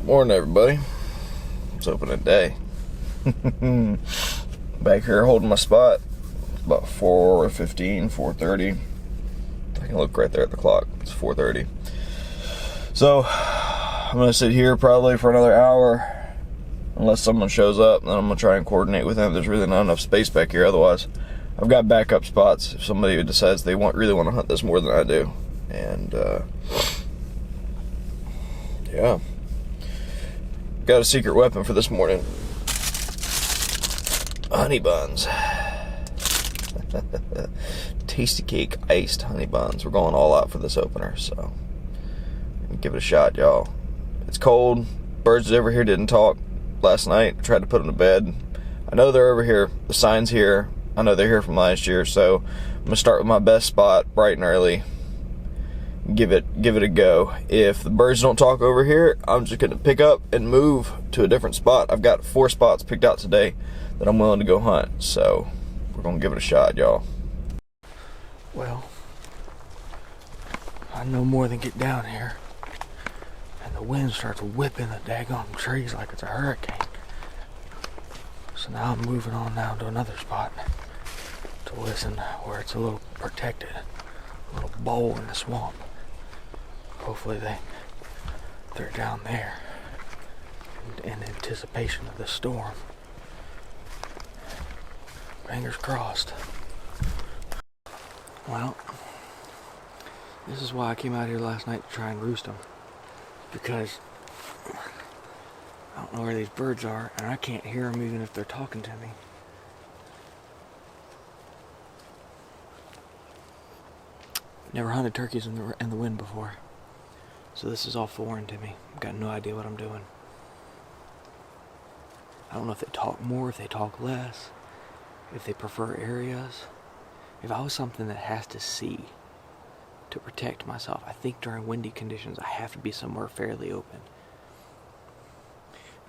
Morning, everybody. It's opening day. Back here holding my spot. It's about 4:15, 4:30. I can look right there at the clock. It's 4:30. So I'm gonna sit here probably for another hour, unless someone shows up. Then I'm gonna try and coordinate with them. There's really not enough space back here. Otherwise, I've got backup spots if somebody decides they really want to hunt this more than I do. And yeah. Got a secret weapon for this morning. Honey buns. Tasty cake iced honey buns. We're going all out for this opener, so give it a shot, y'all. It's cold. Birds over here didn't talk last night. I tried to put them to bed. I know they're over here. The sign's here. I know they're here from last year, so I'm gonna start with my best spot bright and early. Give it a go. If the birds don't talk over here, I'm just gonna pick up and move to a different spot. I've got 4 spots picked out today that I'm willing to go hunt, so we're gonna give it a shot, y'all. Well, I no more than get down here and the wind starts whipping the daggone trees like it's a hurricane. So now I'm moving on now to another spot to listen where it's a little protected, a little bowl in the swamp. Hopefully they're down there in anticipation of the storm. Fingers crossed. Well, this is why I came out here last night to try and roost them, because I don't know where these birds are and I can't hear them even if they're talking to me. Never hunted turkeys in the wind before, so this is all foreign to me. I've got no idea what I'm doing. I don't know if they talk more, if they talk less, if they prefer areas. If I was something that has to see to protect myself, I think during windy conditions I have to be somewhere fairly open.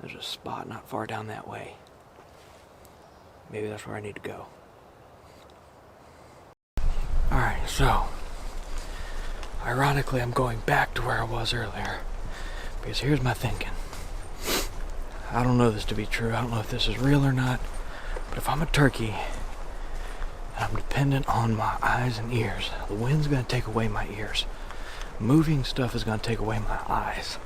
There's a spot not far down that way. Maybe that's where I need to go. Alright, so ironically, I'm going back to where I was earlier, because here's my thinking. I don't know this to be true. I don't know if this is real or not, but if I'm a turkey and I'm dependent on my eyes and ears, the wind's going to take away my ears. Moving stuff is going to take away my eyes.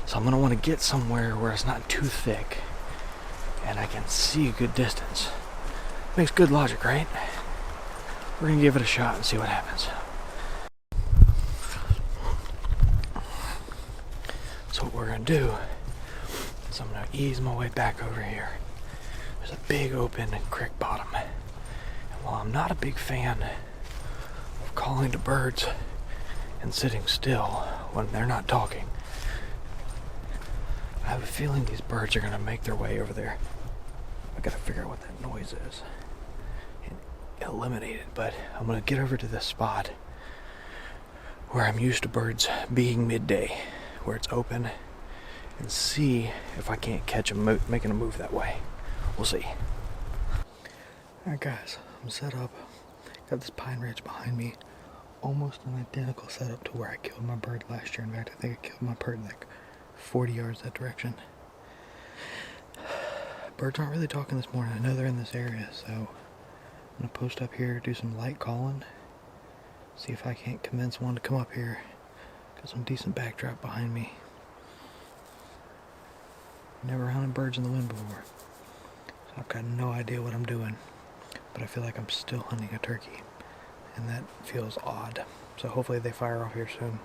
So I'm going to want to get somewhere where it's not too thick and I can see a good distance. Makes good logic, right? We're going to give it a shot and see what happens. So what we're going to do is I'm going to ease my way back over here. There's a big open creek bottom. And while I'm not a big fan of calling to birds and sitting still when they're not talking, I have a feeling these birds are going to make their way over there. I got to figure out what that noise is and eliminate it. But I'm going to get over to this spot where I'm used to birds being midday, where it's open, and see if I can't catch them making a move that way. We'll see. Alright guys, I'm set up. Got this pine ridge behind me. Almost an identical setup to where I killed my bird last year. In fact, I think I killed my bird like 40 yards that direction. Birds aren't really talking this morning. I know they're in this area, so I'm going to post up here, do some light calling, see if I can't convince one to come up here. Got some decent backdrop behind me. Never hunted birds in the wind before, so I've got no idea what I'm doing, but I feel like I'm still hunting a turkey, and that feels odd. So hopefully they fire off here soon.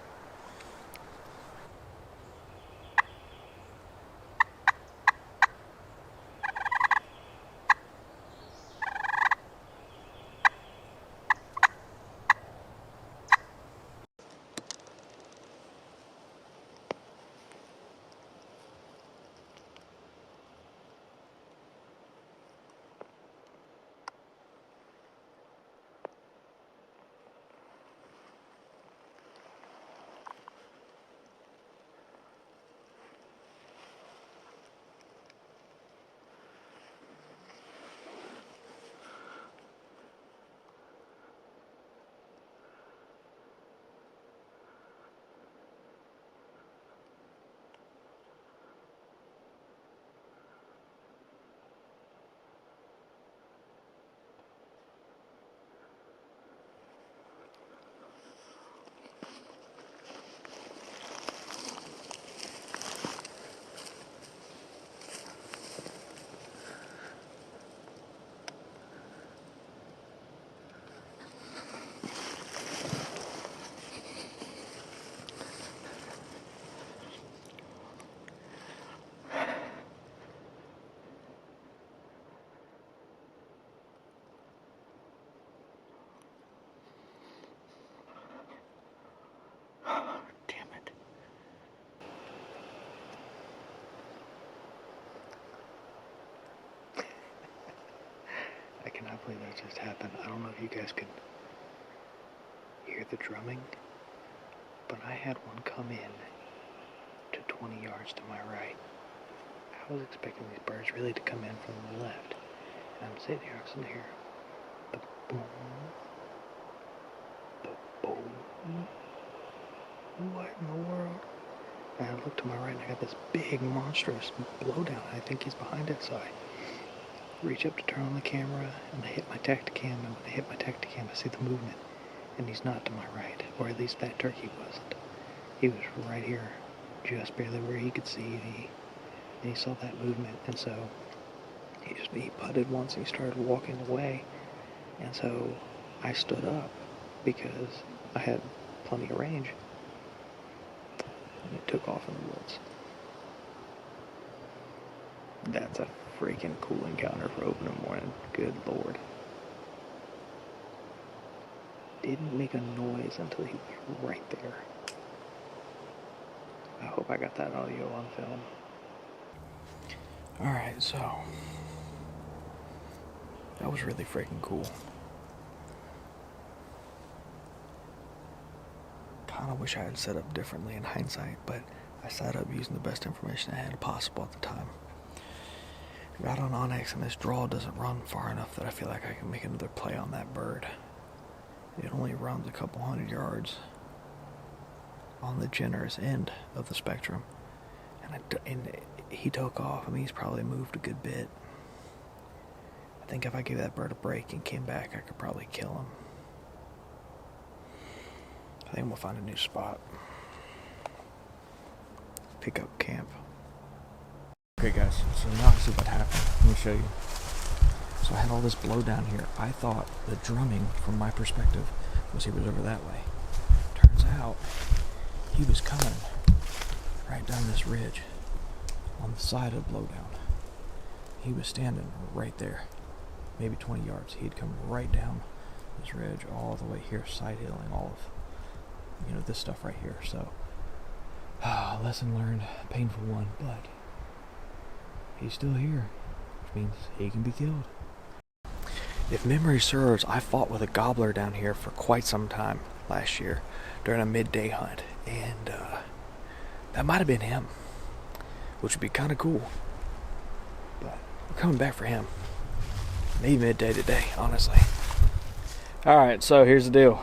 hopefully that just happened. I don't know if you guys could hear the drumming, but I had one come in to 20 yards to my right. I was expecting these birds really to come in from the left. And I'm sitting here, I was here. The boom. The boom. What in the world? And I look to my right and I got this big monstrous blowdown. I think he's behind it, so I reach up to turn on the camera and I hit my Tacticam, and when I hit my Tacticam I see the movement, and he's not to my right, or at least that turkey wasn't. He was right here, just barely where he could see me, and he saw that movement, and so he putted once and he started walking away, and so I stood up because I had plenty of range, and it took off in the woods. That's a freaking cool encounter for opening morning. Good Lord. Didn't make a noise until he was right there. I hope I got that audio on film. Alright, so that was really freaking cool. Kinda wish I had set up differently in hindsight, but I set up using the best information I had possible at the time. Got on Onyx, and this draw doesn't run far enough that I feel like I can make another play on that bird. It only runs a couple 100 yards on the generous end of the spectrum, and he took off. I mean, he's probably moved a good bit. I think if I gave that bird a break and came back, I could probably kill him. I think we'll find a new spot. Pick up camp. Okay guys, so now see what happened. Let me show you. So I had all this blow down here. I thought the drumming, from my perspective, was he was over that way. Turns out, he was coming right down this ridge on the side of the blowdown. He was standing right there, maybe 20 yards. He'd come right down this ridge all the way here, side hilling all of, this stuff right here. So, lesson learned, painful one, but he's still here, which means he can be killed. If memory serves, I fought with a gobbler down here for quite some time last year during a midday hunt, and that might have been him, which would be kind of cool. But we're coming back for him. Maybe midday today, honestly. Alright, so here's the deal.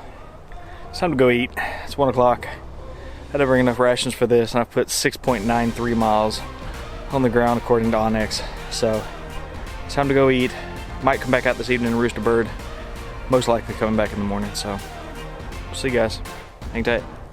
It's time to go eat. It's 1 o'clock. I had to bring enough rations for this, and I put 6.93 miles on the ground according to Onyx. So it's time to go eat. Might come back out this evening and roost a bird. Most likely coming back in the morning. So see you guys. Hang tight.